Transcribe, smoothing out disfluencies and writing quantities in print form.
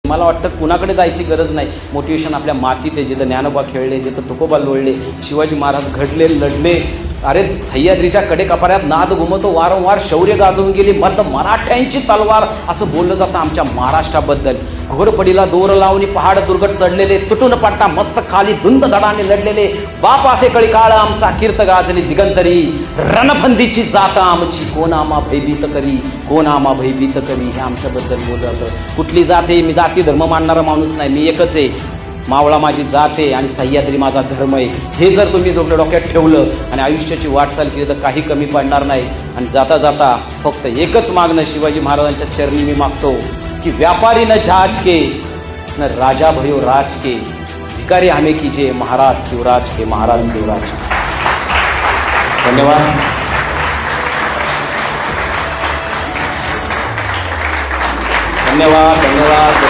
मला वाटतं कुणाकडे जायची गरज नाही. मोटिवेशन आपल्या मातीत आहे. जिथं ज्ञानोबा खेळले, जिथं तुकोबा लोळले, शिवाजी महाराज घडले, लढले. अरे सह्याद्रीच्या कडेकपाऱ्यात नाद घुमतो वारंवार, शौर्य गाजवून गेली मर्द मराठ्यांची तलवार, असं बोललं जातं आमच्या महाराष्ट्राबद्दल. घोरपडीला दोर लावणी पहाड दुर्गट चढलेले, तुटून पडता मस्त खाली धुंद धडाने लढलेले, बाप असे कळी काळ आमचा कीर्त गाजली दिगंतरी, रणफंदीची जात आमची कोण आम्हा भयभीत करी, कोण आम्हा भयभीत करी. हे आमच्याबद्दल बोललं जातं. कुठली जात आहे? मी जाती धर्म मानणारा माणूस नाही, मी एकच आहे. मावळा माझी जात आहे आणि सह्याद्री माझा धर्म आहे. हे जर तुम्ही डोक्यात ठेवलं आणि आयुष्याची वाटचाल केली तर काही कमी पडणार नाही. आणि जाता जाता फक्त एकच मागणं शिवाजी महाराजांच्या चरणी मी मागतो की व्यापारी न जहाज के न राजा भयो राज के, भिकारी हमें कीजिए महाराज शिवराज के, महाराज शिवराज के. धन्यवाद. धन्यवाद. धन्यवाद.